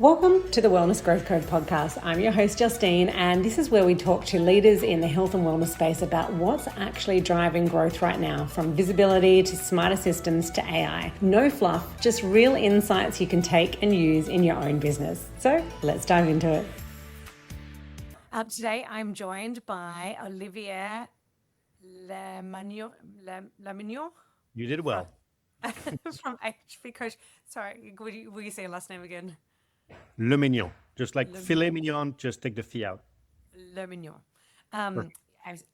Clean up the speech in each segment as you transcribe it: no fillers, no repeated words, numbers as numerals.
Welcome to the Wellness Growth Code podcast. I'm your host, Justine, and this is where we talk to leaders in the health and wellness space about what's actually driving growth right now, from visibility to smarter systems to AI. No fluff, just real insights you can take and use in your own business. So let's dive into it. Today, I'm joined by Olivier Lemaignen. You did well. From HP Coach. Sorry, will you say your last name again? Lemaignen. Just like Le filet mignon, just take the fee out. Lemaignen. Perfect.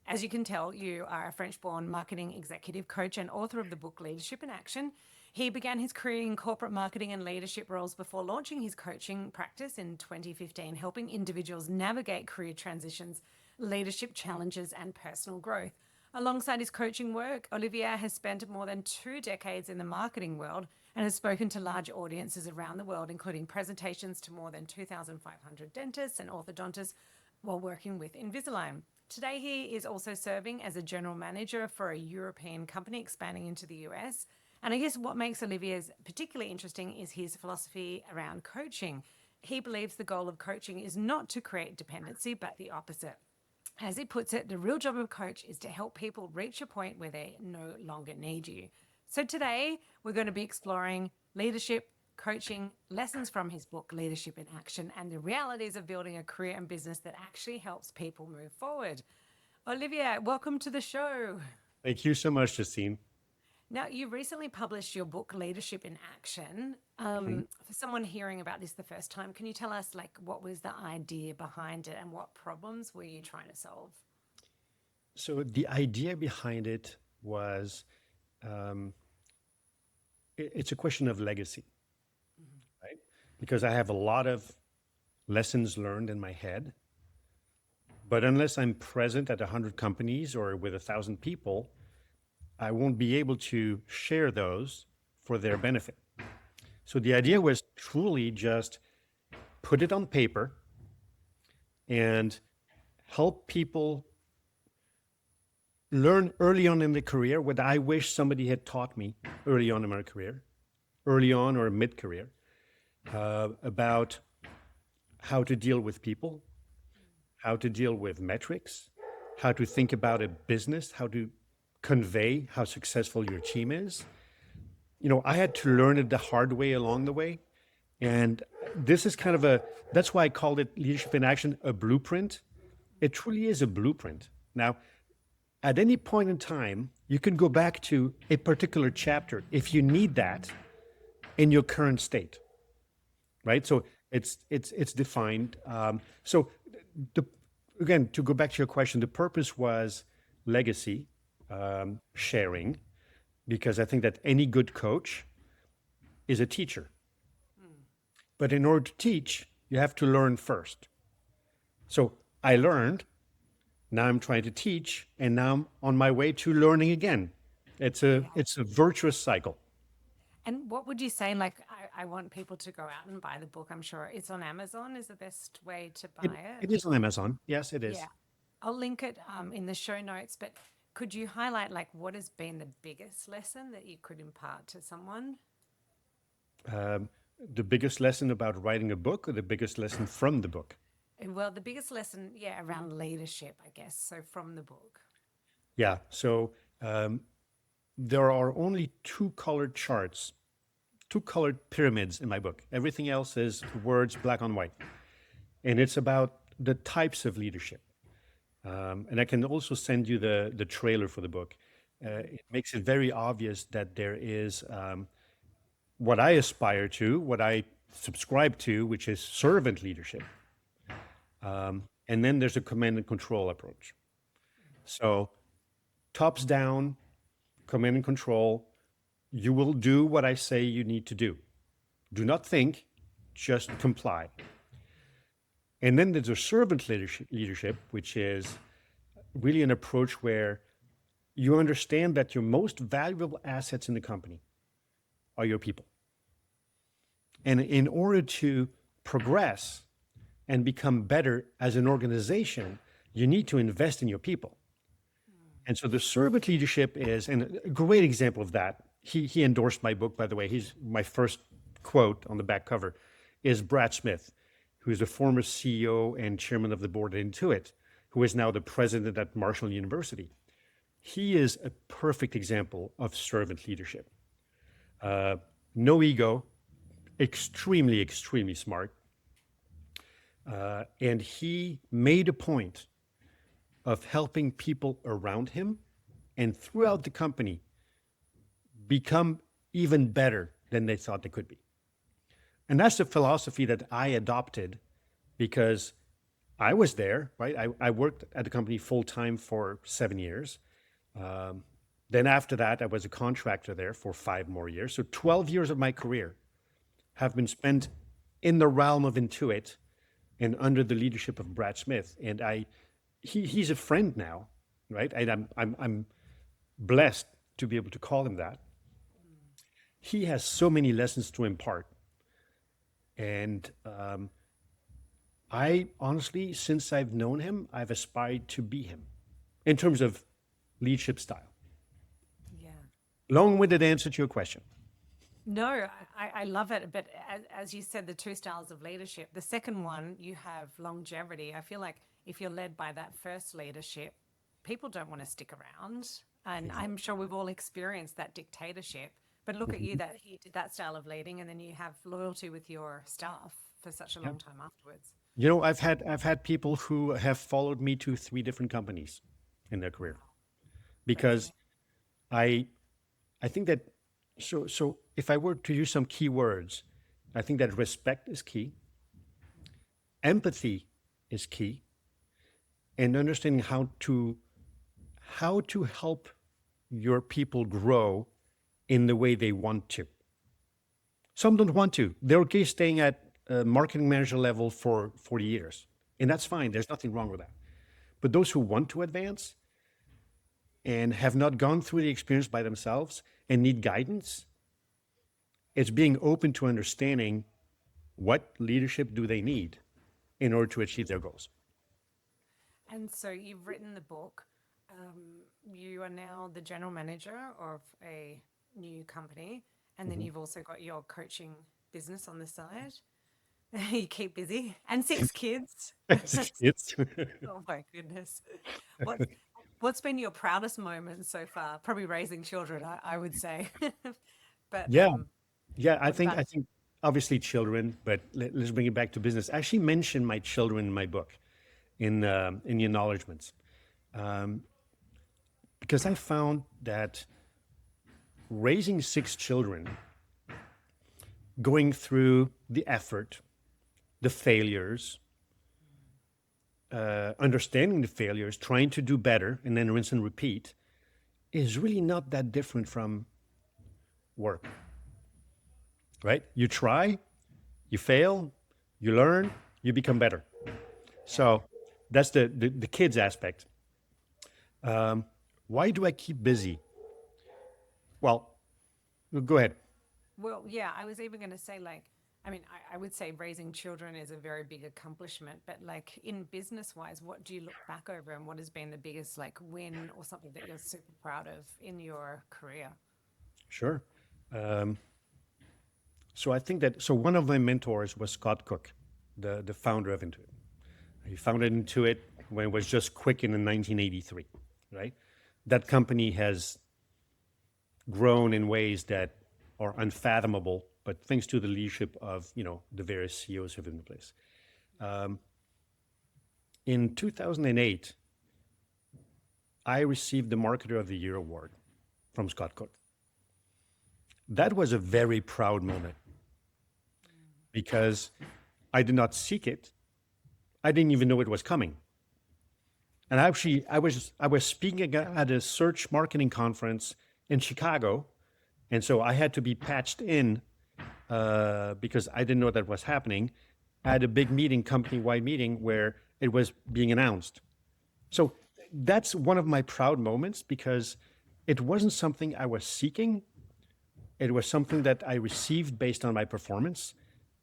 As you can tell, you are a French-born marketing executive coach and author of the book Leadership in Action. He began his career in corporate marketing and leadership roles before launching his coaching practice in 2015, helping individuals navigate career transitions, leadership challenges, and personal growth. Alongside his coaching work, Olivier has spent more than 2 decades in the marketing world and has spoken to large audiences around the world, including presentations to more than 2,500 dentists and orthodontists while working with Invisalign. Today, he is also serving as a general manager for a European company expanding into the US. And I guess what makes Olivier's particularly interesting is his philosophy around coaching. He believes the goal of coaching is not to create dependency, but the opposite. As he puts it, the real job of a coach is to help people reach a point where they no longer need you. So today, we're going to be exploring leadership, coaching, lessons from his book, Leadership in Action, and the realities of building a career and business that actually helps people move forward. Olivier, welcome to the show. Thank you so much, Justine. Now, you recently published your book, Leadership in Action. Mhm. For someone hearing about this the first time, can you tell us, what was the idea behind it and what problems were you trying to solve? So the idea behind it was it's a question of legacy, right? Because I have a lot of lessons learned in my head, but unless I'm present at 100 companies or with 1,000 people, I won't be able to share those for their benefit. So the idea was truly just put it on paper and help people learn early on in the career what I wish somebody had taught me early on in my career, early on or mid-career, about how to deal with people, how to deal with metrics, how to think about a business, how to convey how successful your team is. You know, I had to learn it the hard way along the way. And this is kind of that's why I called it Leadership in Action, a blueprint. It truly is a blueprint. Now, at any point in time, you can go back to a particular chapter if you need that in your current state, right? So it's defined. So the, again, to go back to your question, the purpose was legacy, sharing, because I think that any good coach is a teacher. But in order to teach, you have to learn first. So I learned, now I'm trying to teach, and now I'm on my way to learning again. It's a virtuous cycle. And what would you say, I want people to go out and buy the book. I'm sure it's on Amazon is the best way to buy It it. is on Amazon. Yes, it is. Yeah. I'll link it in the show notes, but could you highlight what has been the biggest lesson that you could impart to someone? The biggest lesson about writing a book, or the biggest lesson from the book? Well, the biggest lesson, around leadership, I guess. So from the book. Yeah. So there are only 2 colored charts, 2 colored pyramids in my book. Everything else is words black on white. And it's about the types of leadership. And I can also send you the trailer for the book. It makes it very obvious that there is what I aspire to, what I subscribe to, which is servant leadership. And then there's a command and control approach. So tops down, command and control, you will do what I say you need to do. Do not think, just comply. And then there's a servant leadership, which is really an approach where you understand that your most valuable assets in the company are your people. And in order to progress and become better as an organization, you need to invest in your people. And so the servant leadership is, and a great example of that, he endorsed my book, by the way. He's my first quote on the back cover is Brad Smith, who is the former CEO and chairman of the board at Intuit, who is now the president at Marshall University. He is a perfect example of servant leadership. No ego, extremely, extremely smart. And he made a point of helping people around him and throughout the company become even better than they thought they could be. And that's the philosophy that I adopted because I was there, right? I worked at the company full time for 7 years. Then after that, I was a contractor there for 5 more years. So 12 years of my career have been spent in the realm of Intuit and under the leadership of Brad Smith. And he's a friend now, right? And I'm blessed to be able to call him that. He has so many lessons to impart. And I honestly, since I've known him, I've aspired to be him in terms of leadership style. Yeah. Long-winded answer to your question. No, I love it. But as you said, the two styles of leadership. The second one, you have longevity. I feel like if you're led by that first leadership, people don't want to stick around. And I'm sure we've all experienced that dictatorship. But look at you, that you did that style of leading, and then you have loyalty with your staff for such a long time afterwards. You know, I've had people who have followed me to 3 different companies in their career because I think that so if I were to use some key words, I think that respect is key, empathy is key, and understanding how to help your people grow in the way they want to. Some don't want to. They're okay staying at marketing manager level for 40 years. And that's fine. There's nothing wrong with that. But those who want to advance and have not gone through the experience by themselves and need guidance, it's being open to understanding what leadership do they need in order to achieve their goals. And so you've written the book. You are now the general manager of a new company, and then you've also got your coaching business on the side. You keep busy, and 6 kids. It's Oh my goodness. What what's been your proudest moment so far? Probably raising children, I would say. But yeah, yeah. I what think about I think obviously children, but let's bring it back to business. I actually mentioned my children in my book, in the acknowledgments, because I found that raising 6 children, going through the effort, the failures, understanding the failures, trying to do better, and then rinse and repeat, is really not that different from work, right? You try, you fail, you learn, you become better. So that's the kids aspect. Why do I keep busy? Well, go ahead. Well, yeah, I was even going to say, like, I mean, I would say raising children is a very big accomplishment, but like in business wise, what do you look back over and what has been the biggest like win or something that you're super proud of in your career? Sure. Um, so I think that one of my mentors was Scott Cook, the founder of Intuit. He founded Intuit when it was just Quicken in 1983, right? That company has grown in ways that are unfathomable, but thanks to the leadership of the various CEOs who have been in place. In 2008, I received the Marketer of the Year award from Scott Cook. That was a very proud moment because I did not seek it. I didn't even know it was coming. And actually, I was speaking at a search marketing conference in Chicago, and so I had to be patched in because I didn't know that was happening. I had a big meeting, company-wide meeting, where it was being announced. So that's one of my proud moments because it wasn't something I was seeking. It was something that I received based on my performance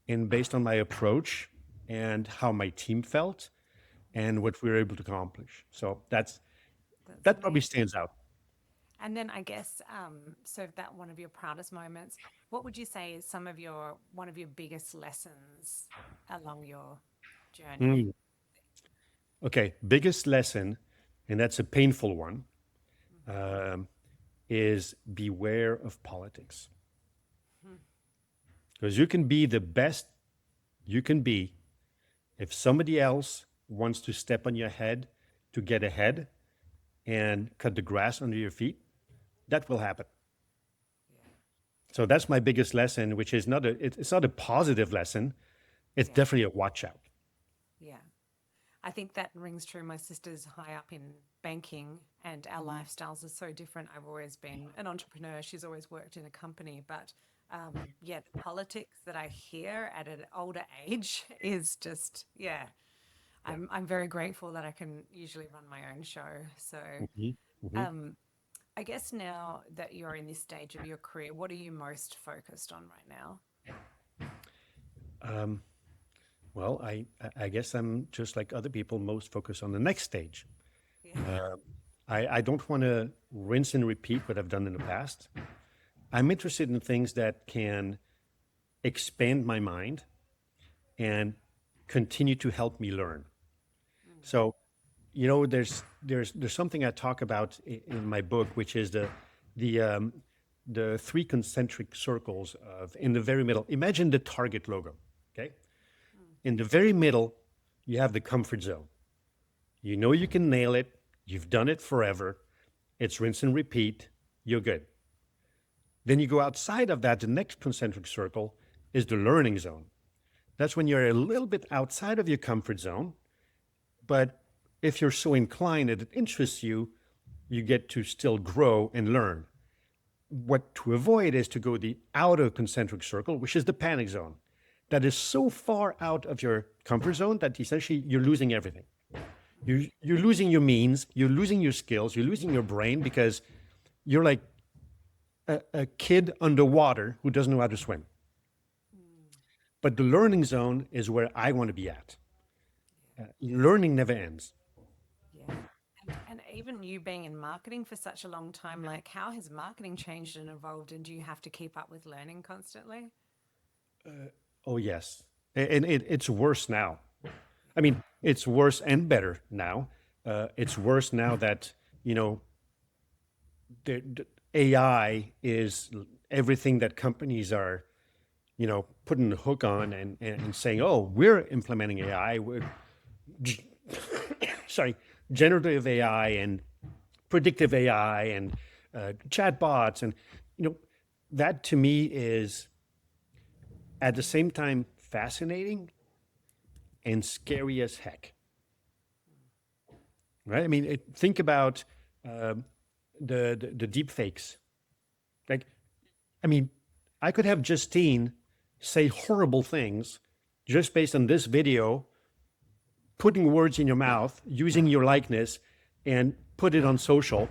and based on my approach and how my team felt and what we were able to accomplish. So That's that probably amazing. stands out. And then I guess, so that one of your proudest moments, what would you say is one of your biggest lessons along your journey? Mm. Okay, biggest lesson, and that's a painful one, um, is beware of politics. Mhm. Because you can be the best you can be. If somebody else wants to step on your head to get ahead and cut the grass under your feet, that will happen. Yeah, So that's my biggest lesson, which is it's not a positive lesson. It's yeah, definitely a watch out. yeah. I think that rings true. My sister's high up in banking, and our lifestyles are so different. I've always been an entrepreneur. She's always worked in a company, but yeah, the politics that I hear at an older age is just, yeah. Yeah. I'm very grateful that I can usually run my own show. So, Hmm. Hmm. um, I guess now that you're in this stage of your career, what are you most focused on right now? Um, well, I guess I'm just like other people, most focused on the next stage. Yeah. Uh, I don't want to rinse and repeat what I've done in the past. I'm interested in things that can expand my mind and continue to help me learn. Mm. So, there's something I talk about in my book, which is the the three concentric circles of in the very middle. Imagine the Target logo. Okay, Mm. in the very middle, you have the comfort zone. You know you can nail it. You've done it forever. It's rinse and repeat. You're good. Then you go outside of that. The next concentric circle is the learning zone. That's when you're a little bit outside of your comfort zone. But if you're so inclined that it interests you, you get to still grow and learn. What to avoid is to go the outer concentric circle, which is the panic zone. That is so far out of your comfort zone that essentially you're losing everything. You're losing your means, you're losing your skills, you're losing your brain because you're like a kid underwater who doesn't know how to swim. Mm. But the learning zone is where I want to be at. Learning never ends. Yeah. And even you being in marketing for such a long time, like how has marketing changed and evolved? And do you have to keep up with learning constantly? Oh, yes. And it's worse now. I mean, it's worse and better now. It's worse now that, you know, the AI is everything that companies are, putting the hook on and saying, oh, we're implementing AI. Sorry, generative AI and predictive AI and chatbots. And, you know, that to me is at the same time fascinating and scary as heck, right? I mean, think about um, the deep fakes. Like, I mean, I could have Justine say horrible things just based on this video, putting words in your mouth, using your likeness, and put it on social,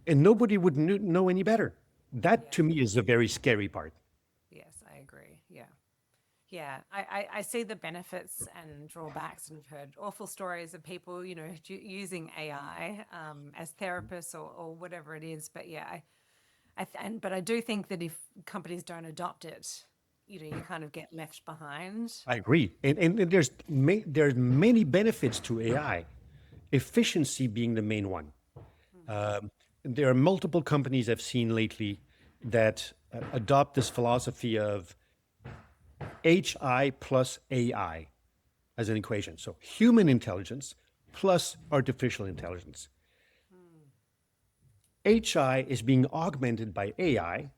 and nobody would know any better. That Yeah. to me is the very scary part. Yes, I agree. Yeah. Yeah, I see the benefits and drawbacks, and I've heard awful stories of people, using AI as therapists or whatever it is. But yeah, but I do think that if companies don't adopt it, you kind of get left behind. I agree, and there's many benefits to AI, efficiency being the main one. Mm. Um, there are multiple companies I've seen lately that adopt this philosophy of HI plus AI as an equation. So human intelligence plus artificial intelligence. Mm. HI is being augmented by AI,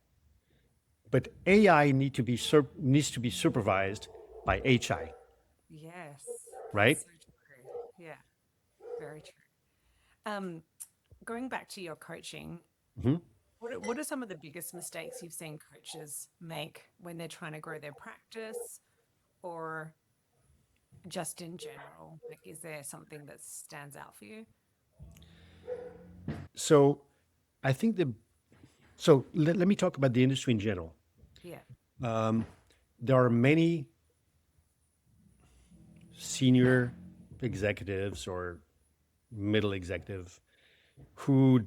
but AI needs to be supervised by HI, Yes, right? so true. Yeah, very true. Um, Going back to your coaching, Mhm. what are some of the biggest mistakes you've seen coaches make when they're trying to grow their practice or just in general? Like, is there something that stands out for you? So I think let me talk about the industry in general. Yeah. Um, there are many senior executives or middle executive who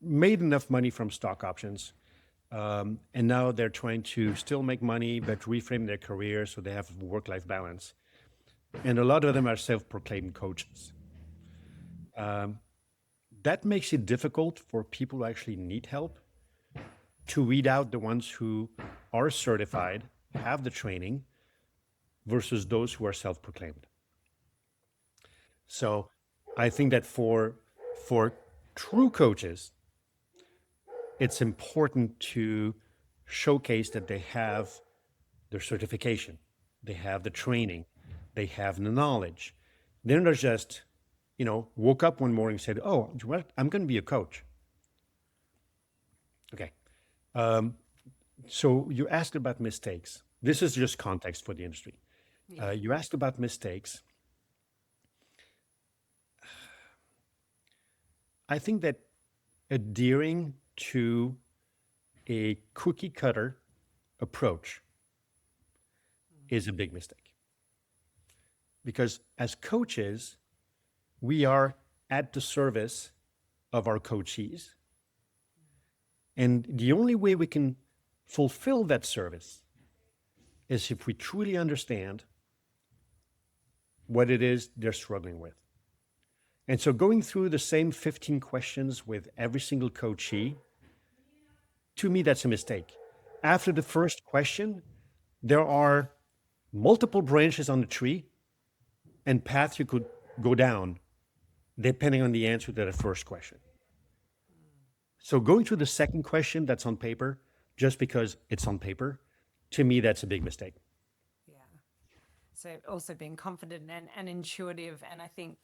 made enough money from stock options, and now they're trying to still make money but reframe their career so they have work-life balance. And a lot of them are self-proclaimed coaches. That makes it difficult for people who actually need help to weed out the ones who are certified, have the training, versus those who are self-proclaimed. So I think that for true coaches, it's important to showcase that they have their certification, they have the training, they have the knowledge. They're not just, woke up one morning and said, "Oh, I'm going to be a coach." Okay. So you asked about mistakes. This is just context for the industry. You asked about mistakes. I think that adhering to a cookie cutter approach is a big mistake. Because as coaches, we are at the service of our coachees. And the only way we can fulfill that service is if we truly understand what it is they're struggling with. And so going through the same 15 questions with every single coachee, to me, that's a mistake. After the first question, there are multiple branches on the tree and paths you could go down depending on the answer to the first question. So going through the second question that's on paper, just because it's on paper, to me, that's a big mistake. Yeah. So also being confident and intuitive, and I think,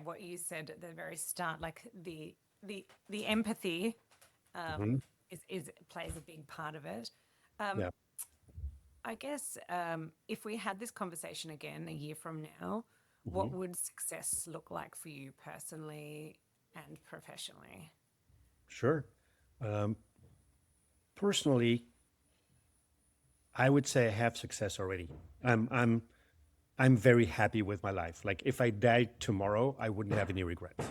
what you said at the very start, like the empathy is plays a big part of it. Yeah. I guess if we had this conversation again a year from now, what Mhm. would success look like for you personally and professionally? Sure. Personally, I would say I have success already. I'm I'm I'm very happy with my life. Like if I died tomorrow, I wouldn't have any regrets.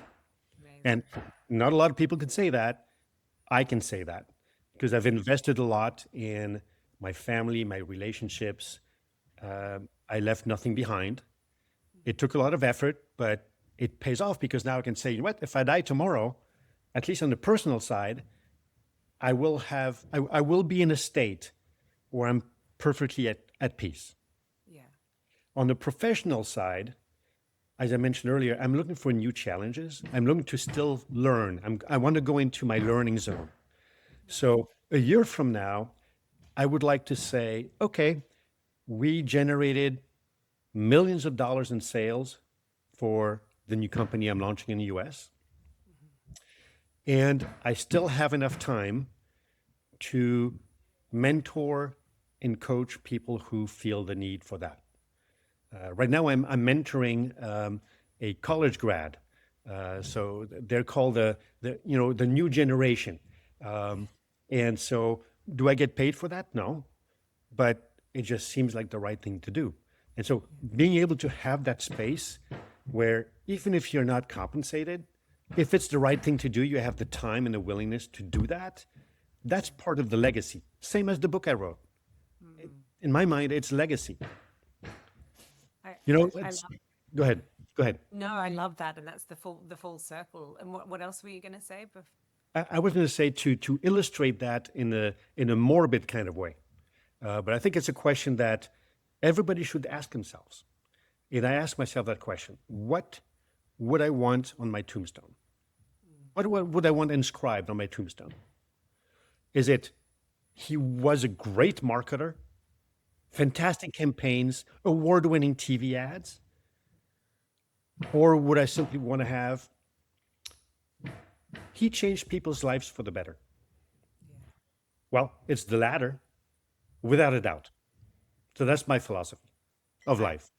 And Amazing. not a lot of people can say that. I can say that because I've invested a lot in my family, my relationships. I left nothing behind. It took a lot of effort, but it pays off because now I can say, you know what, if I die tomorrow, at least on the personal side, I will be in a state where I'm perfectly at peace. Yeah. On the professional side, as I mentioned earlier, I'm looking for new challenges. I'm looking to still learn. I want to go into my learning zone. So a year from now, I would like to say, okay, we generated millions of dollars in sales for the new company I'm launching in the US. And I still have enough time to mentor and coach people who feel the need for that. Right now, I'm mentoring a college grad. So they're called the new generation. Um, and so, do I get paid for that? No, but it just seems like the right thing to do. And so, being able to have that space where even if you're not compensated, if it's the right thing to do, you have the time and the willingness to do that. That's part of the legacy. Same as the book I wrote. In my mind, it's legacy. I, You know, I it's, love go ahead. Go ahead. no, I love that, and that's the full circle. And what else were you going to say? I was going to say to illustrate that in a morbid kind of way, but I think it's a question that everybody should ask themselves. And I ask myself that question: what would I want on my tombstone? What would I want inscribed on my tombstone? Is it he was a great marketer, fantastic campaigns, award-winning TV ads, or would I simply want to have he changed people's lives for the better? Yeah. Well, it's the latter, without a doubt. So that's my philosophy of I life.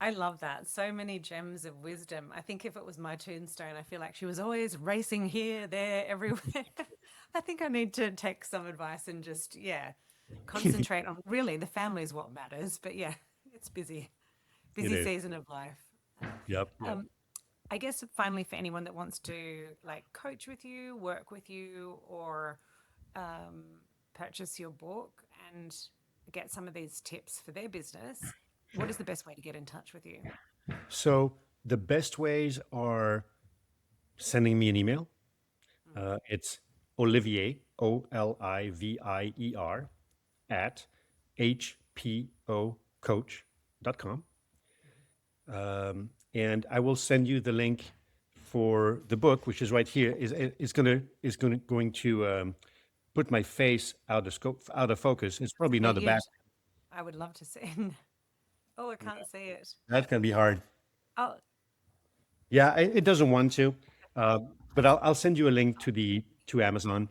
I love that. So many gems of wisdom. I think if it was my tombstone, I feel like she was always racing here, there, everywhere. I think I need to take some advice and just, concentrate on really the family is what matters. But yeah, it's busy, It busy is. season of life. Yep. Yep. Um, I guess finally, for anyone that wants to like coach with you, work with you, or um, purchase your book and get some of these tips for their business, what is the best way to get in touch with you? So the best ways are sending me an email. Mm. It's Olivier, Olivier, at hpocoach.com. And I will send you the link for the book, which is right here. Is going to put my face out of scope, out of focus. It's probably Not not a bad. yet. I would love to see. Oh, I can't see it. That's gonna be hard. Oh, Yeah, it doesn't want to, but I'll send you a link to Amazon.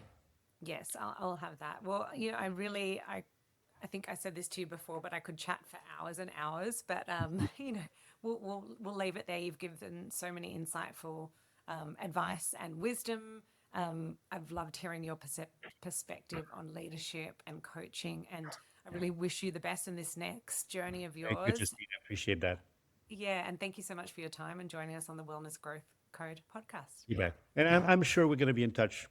yes, I'll have that. Well, I really, I think I said this to you before, but I could chat for hours and hours. But we'll leave it there. You've given so many insightful advice and wisdom. I've loved hearing your perspective on leadership and coaching, and I really wish you the best in this next journey of Thank you, yours. Justine. I appreciate that. Yeah, and thank you so much for your time and joining us on the Wellness Growth Code podcast. You bet. And I'm sure we're going to be in touch I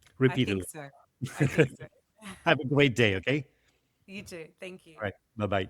think repeatedly. so. I think so. Have a great day. Okay. You too. Thank you. All right. Bye bye.